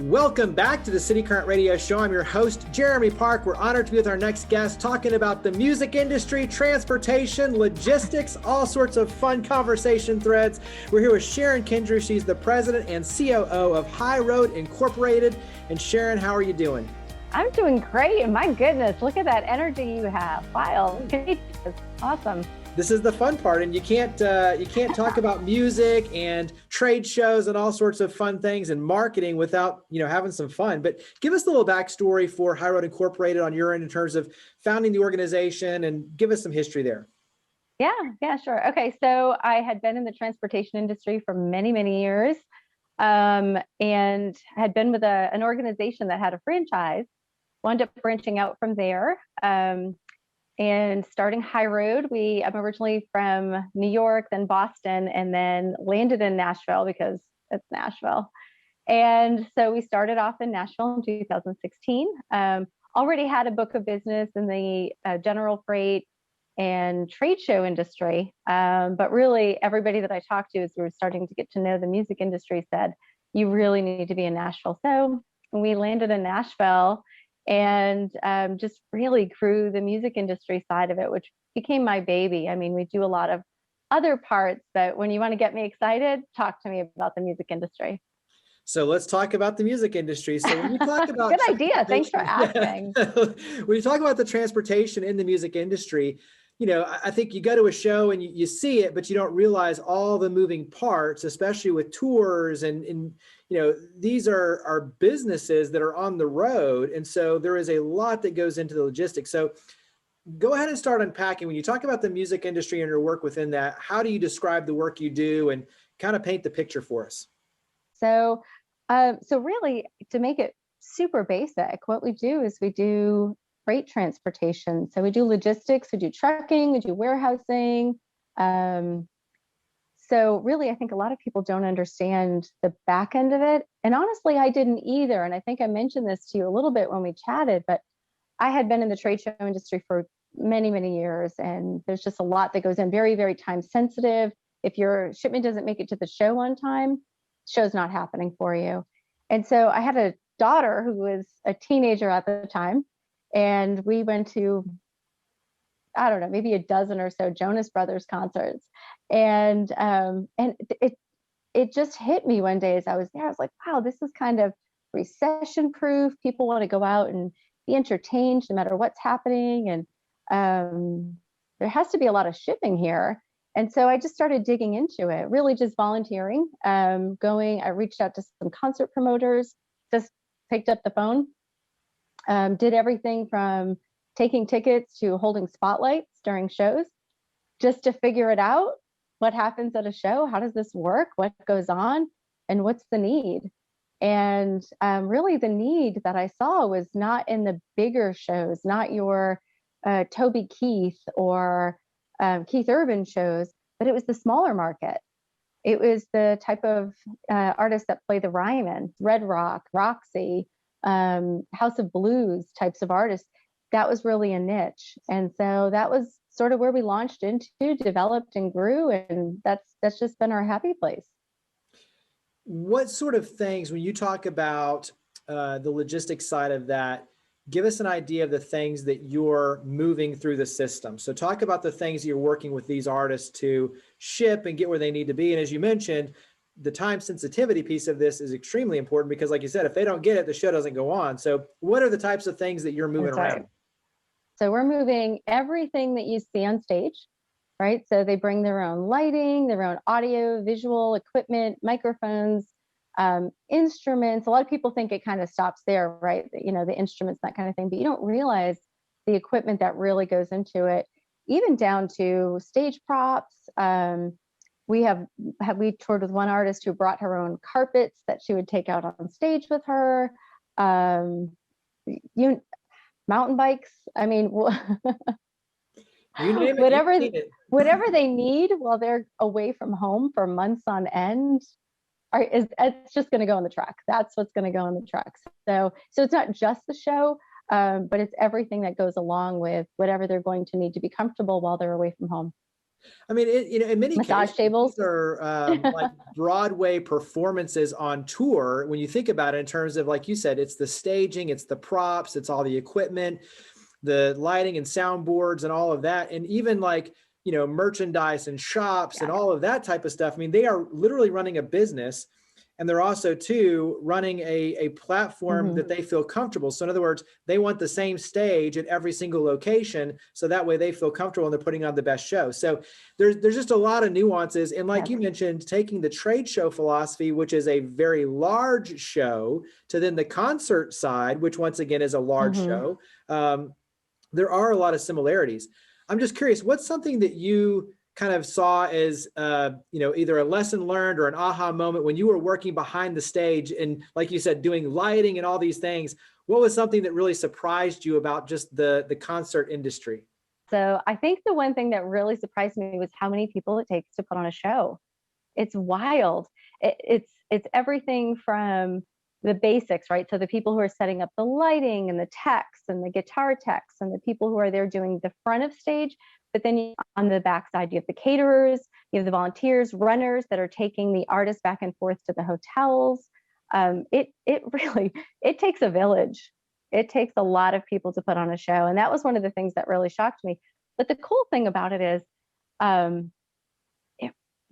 Welcome back to the City Current Radio Show. I'm your host, Jeremy Park. We're honored to be with our next guest talking about the music industry, transportation, logistics, all sorts of fun conversation threads. We're here with Sharon Kendrew. She's the president and COO of High Road Incorporated. And Sharon, how are you doing? I'm doing great. My goodness, look at that energy you have. Wow, awesome. This is the fun part, and you can't talk about music and trade shows and all sorts of fun things and marketing without having some fun. But give us a little backstory for High Road Incorporated on your end in terms of founding the organization, and give us some history there. Yeah, sure. Okay, so I had been in the transportation industry for many years, and had been with an organization that had a franchise. Wound up branching out from there. And starting High Road. I'm originally from New York, then Boston, and then landed in Nashville because it's Nashville. And so we started off in Nashville in 2016. Already had a book of business in the general freight and trade show industry. But really, everybody that I talked to, as we were starting to get to know the music industry, said, you really need to be in Nashville. So we landed in Nashville and just really grew the music industry side of it, which became my baby. I mean, we do a lot of other parts, but when you want to get me excited, talk to me about the music industry. So let's talk about the music industry. So when you talk about good idea, thanks for asking. When you talk about the transportation in the music industry, I think you go to a show and you see it, but you don't realize all the moving parts, especially with tours and these are businesses that are on the road. And so there is a lot that goes into the logistics. So go ahead and start unpacking. When you talk about the music industry and your work within that, how do you describe the work you do and kind of paint the picture for us? So really, to make it super basic, what we do is we do freight transportation. So we do logistics, we do trucking, we do warehousing. So really, I think a lot of people don't understand the back end of it. And honestly, I didn't either. And I think I mentioned this to you a little bit when we chatted, but I had been in the trade show industry for many years. And there's just a lot that goes in, very time sensitive. If your shipment doesn't make it to the show on time, show's not happening for you. And so I had a daughter who was a teenager at the time. And we went to, I don't know, maybe a dozen or so Jonas Brothers concerts. And it just hit me one day as I was there. I was like, wow, this is kind of recession proof. People want to go out and be entertained no matter what's happening. And there has to be a lot of shipping here. And so I just started digging into it, really just volunteering, I reached out to some concert promoters, just picked up the phone, did everything from taking tickets to holding spotlights during shows, just to figure it out. What happens at a show? How does this work? What goes on? And what's the need? And really the need that I saw was not in the bigger shows, not your Toby Keith or Keith Urban shows, but it was the smaller market. It was the type of artists that play the Ryman, Red Rock, Roxy, House of Blues types of artists. That was really a niche. And so that was sort of where we launched into, developed and grew. And that's just been our happy place. What sort of things, when you talk about the logistics side of that, give us an idea of the things that you're moving through the system. So talk about the things you're working with these artists to ship and get where they need to be. And as you mentioned, the time sensitivity piece of this is extremely important because, like you said, if they don't get it, the show doesn't go on. So what are the types of things that you're moving around? So we're moving everything that you see on stage, right? So they bring their own lighting, their own audio, visual equipment, microphones, instruments. A lot of people think it kind of stops there, right? The instruments, that kind of thing, but you don't realize the equipment that really goes into it, even down to stage props. We toured with one artist who brought her own carpets that she would take out on stage with her. Mountain bikes. I mean, you name it, whatever they need while they're away from home for months on end, it's just going to go in the truck. That's what's going to go in the truck. So it's not just the show, but it's everything that goes along with whatever they're going to need to be comfortable while they're away from home. I mean, in many Massage cases, tables. these are like Broadway performances on tour. When you think about it, in terms of, like you said, it's the staging, it's the props, it's all the equipment, the lighting and soundboards and all of that. And even like, merchandise and shops and Yeah. all of that type of stuff. I mean, they are literally running a business. And they're also, too, running a platform that they feel comfortable. So in other words, they want the same stage at every single location. So that way they feel comfortable and they're putting on the best show. So there's just a lot of nuances. And like you mentioned, taking the trade show philosophy, which is a very large show, to then the concert side, which once again is a large show. There are a lot of similarities. I'm just curious, what's something that you kind of saw as, either a lesson learned or an aha moment when you were working behind the stage and, like you said, doing lighting and all these things? What was something that really surprised you about just the concert industry? So I think the one thing that really surprised me was how many people it takes to put on a show. It's wild. It's everything from the basics, right? So the people who are setting up the lighting and the techs and the guitar techs and the people who are there doing the front of stage. But then on the backside, you have the caterers, you have the volunteers, runners that are taking the artists back and forth to the hotels. It really, it takes a village. It takes a lot of people to put on a show. And that was one of the things that really shocked me. But the cool thing about it is, um,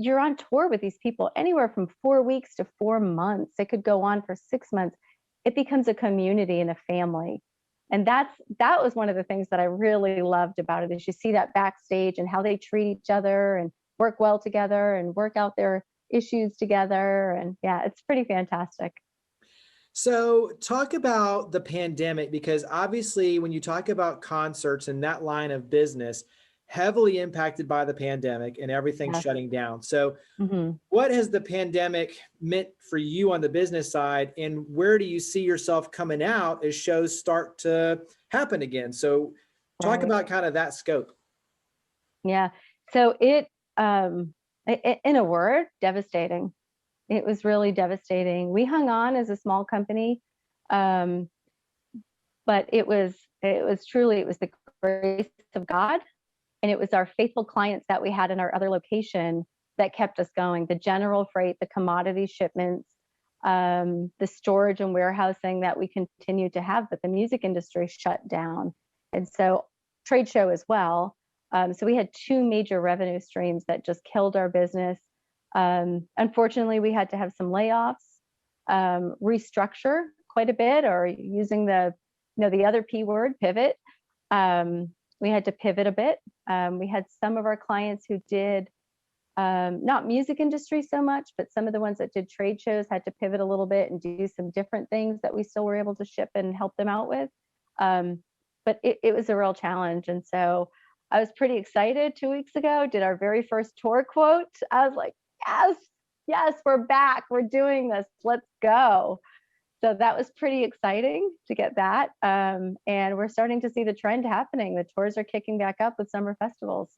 you're on tour with these people anywhere from 4 weeks to 4 months. It could go on for 6 months. It becomes a community and a family. And that was one of the things that I really loved about it, is you see that backstage and how they treat each other and work well together and work out their issues together. And yeah, it's pretty fantastic. So talk about the pandemic, because obviously when you talk about concerts and that line of business, heavily impacted by the pandemic and everything Yes. shutting down. So hmm what has the pandemic meant for you on the business side, and where do you see yourself coming out as shows start to happen again? So talk Right. about kind of that scope. Yeah. So in a word, devastating. It was really devastating. We hung on as a small company, um, but it was truly, it was the grace of God, and it was our faithful clients that we had in our other location that kept us going. The general freight, the commodity shipments, the storage and warehousing that we continued to have, but the music industry shut down, and so trade show as well. So we had two major revenue streams that just killed our business. Unfortunately, we had to have some layoffs, restructure quite a bit, or using the other P word, pivot. We had to pivot a bit. We had some of our clients who did not music industry so much, but some of the ones that did trade shows had to pivot a little bit and do some different things that we still were able to ship and help them out with. But it was a real challenge. And so I was pretty excited 2 weeks ago, did our very first tour quote. I was like, yes, yes, we're back. We're doing this. Let's go. So that was pretty exciting to get that. And we're starting to see the trend happening. The tours are kicking back up with summer festivals.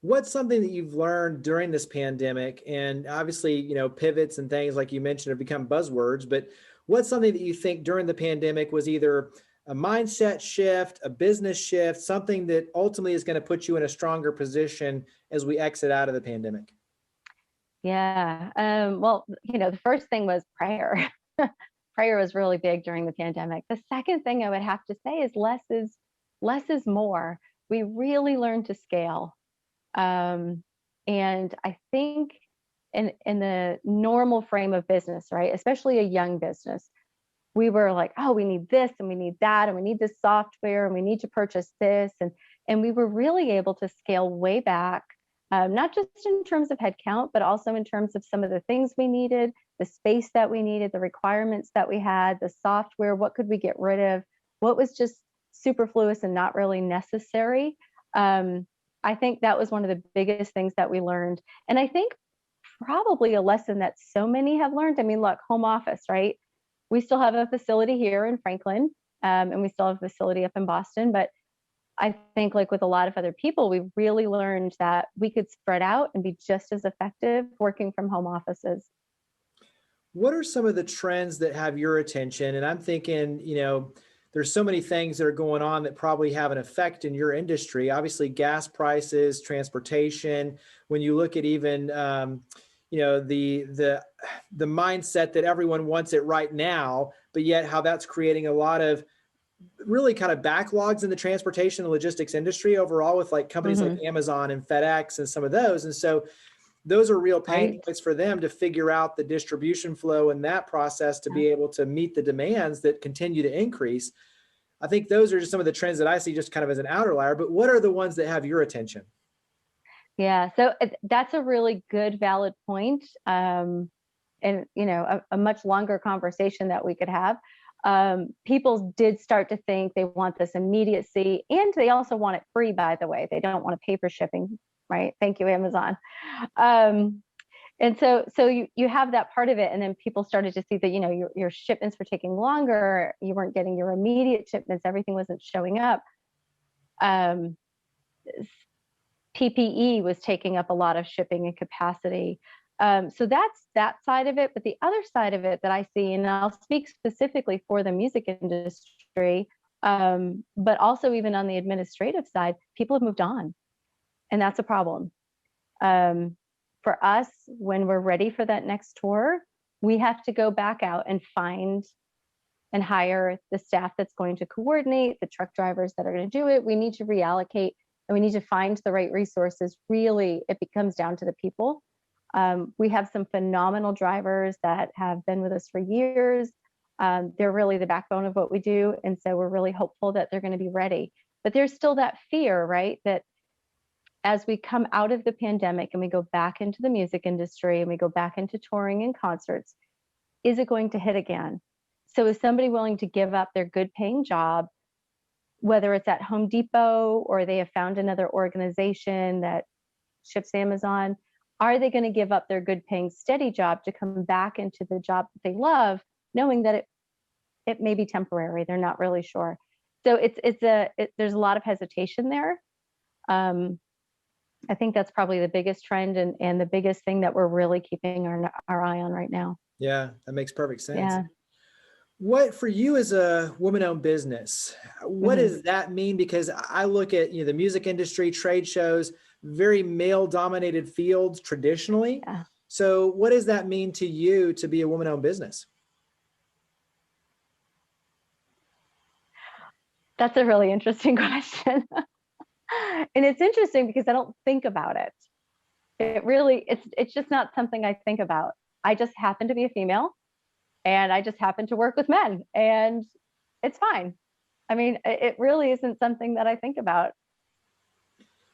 What's something that you've learned during this pandemic? And obviously, pivots and things like you mentioned have become buzzwords, but what's something that you think during the pandemic was either a mindset shift, a business shift, something that ultimately is going to put you in a stronger position as we exit out of the pandemic? Yeah. Well, the first thing was prayer. Prayer was really big during the pandemic. The second thing I would have to say is less is more. We really learned to scale. And I think in the normal frame of business, right, especially a young business, we were like, oh, we need this and we need that and we need this software and we need to purchase this, and we were really able to scale way back, not just in terms of headcount, but also in terms of some of the things we needed, the space that we needed, the requirements that we had, the software, what could we get rid of, what was just superfluous and not really necessary. I think that was one of the biggest things that we learned. And I think probably a lesson that so many have learned. I mean, look, home office, right? We still have a facility here in Franklin, and we still have a facility up in Boston. But I think, like with a lot of other people, we really learned that we could spread out and be just as effective working from home offices. What are some of the trends that have your attention? And I'm thinking, there's so many things that are going on that probably have an effect in your industry. Obviously, gas prices, transportation. When you look at even you know, the mindset that everyone wants it right now, but yet how that's creating a lot of really kind of backlogs in the transportation and logistics industry overall, with like companies like Amazon and FedEx and some of those. And so those are real pain points for them to figure out the distribution flow and that process to be able to meet the demands that continue to increase. I think those are just some of the trends that I see just kind of as an outlier, but what are the ones that have your attention? Yeah, so that's a really good, valid point. And, you know, a much longer conversation that we could have. People did start to think they want this immediacy, and they also want it free, by the way. They don't want to pay for shipping, right? Thank you, Amazon. And so you have that part of it, and then people started to see that, you know, your shipments were taking longer, you weren't getting your immediate shipments, everything wasn't showing up. PPE was taking up a lot of shipping and capacity. So that's that side of it. But the other side of it that I see, and I'll speak specifically for the music industry, but also even on the administrative side, people have moved on, and that's a problem. For us, when we're ready for that next tour, we have to go back out and find and hire the staff that's going to coordinate, the truck drivers that are going to do it. We need to reallocate, and we need to find the right resources. Really, it becomes down to the people. We have some phenomenal drivers that have been with us for years. They're really the backbone of what we do. And so we're really hopeful that they're going to be ready. But there's still that fear, right? That as we come out of the pandemic and we go back into the music industry and we go back into touring and concerts, is it going to hit again? So is somebody willing to give up their good paying job, whether it's at Home Depot or they have found another organization that ships Amazon? Are they going to give up their good paying steady job to come back into the job that they love, knowing that it may be temporary? They're not really sure. So there's a lot of hesitation there. I think that's probably the biggest trend and the biggest thing that we're really keeping our eye on right now. Yeah, that makes perfect sense. Yeah. What for you as a woman-owned business, what does that mean? Because I look at, you know, the music industry, trade shows, very male-dominated fields traditionally. Yeah. So what does that mean to you to be a woman-owned business? That's a really interesting question. And it's interesting because I don't think about it. It's just not something I think about. I just happen to be a female, and I just happen to work with men, and it's fine. I mean, it really isn't something that I think about.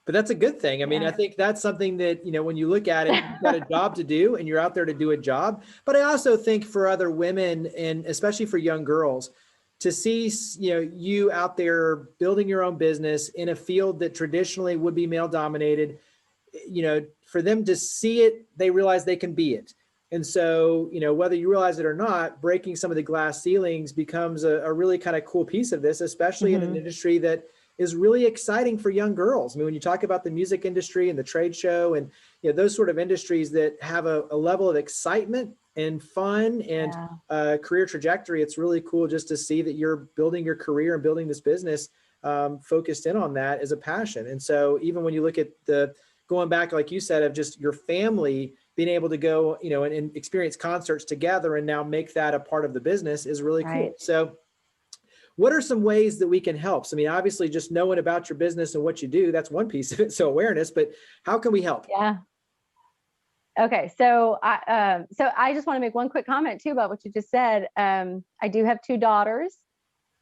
But that's a good thing. I mean, I think that's something that, you know, when you look at it, you've got a job to do and you're out there to do a job. But I also think for other women, and especially for young girls, to see, you know, you out there building your own business in a field that traditionally would be male dominated, you know, for them to see it, they realize they can be it. And so, you know, whether you realize it or not, breaking some of the glass ceilings becomes a really kind of cool piece of this, especially in an industry that is really exciting for young girls. I mean, when you talk about the music industry and the trade show and, you know, those sort of industries that have a level of excitement and fun and career trajectory, it's really cool just to see that you're building your career and building this business focused in on that as a passion. And so even when you look at going back, like you said, of just your family being able to go, you know, and experience concerts together and now make that a part of the business is really cool. So what are some ways that we can help? So, I mean, obviously just knowing about your business and what you do, that's one piece of it. So awareness, but how can we help? Yeah. Okay. So I just want to make one quick comment too about what you just said. I do have two daughters,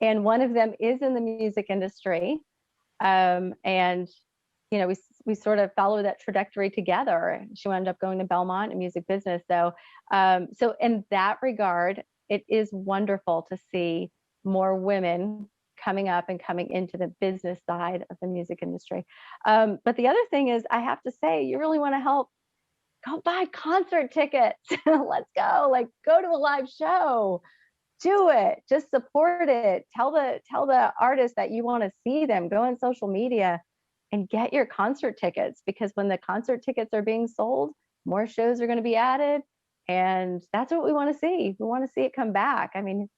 and one of them is in the music industry. And, you know, we sort of follow that trajectory together. She wound up going to Belmont and music business. So in that regard, it is wonderful to see more women coming up and coming into the business side of the music industry. But the other thing is, I have to say, you really want to help, go buy concert tickets. Let's go, like, go to a live show, do it, just support it. Tell the artist that you want to see them, go on social media and get your concert tickets, because when the concert tickets are being sold, more shows are going to be added. And that's what we want to see. We want to see it come back. I mean,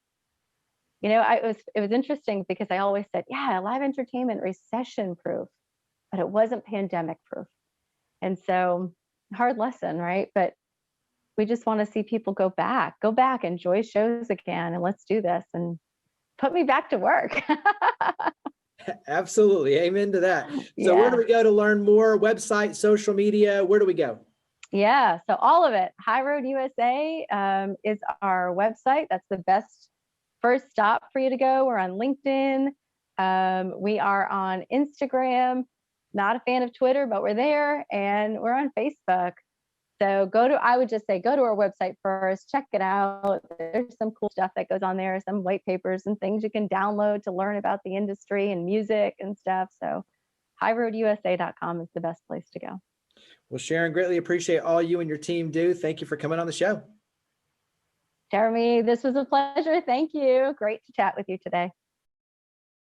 You know, it was interesting because I always said, yeah, live entertainment recession proof, but it wasn't pandemic proof. And so hard lesson, right? But we just want to see people go back, enjoy shows again, and let's do this and put me back to work. Absolutely. Amen to that. So where do Yeah. we go to learn more? Website, social media, where do we go? Yeah. So all of it. High Road USA is our website. That's the best first stop for you to go. We're on LinkedIn. We are on Instagram. Not a fan of Twitter, but we're there, and we're on Facebook. So I would just say, go to our website first, check it out. There's some cool stuff that goes on there, some white papers and things you can download to learn about the industry and music and stuff. So highroadusa.com is the best place to go. Well, Sharon, greatly appreciate all you and your team do. Thank you for coming on the show. Jeremy, this was a pleasure. Thank you. Great to chat with you today.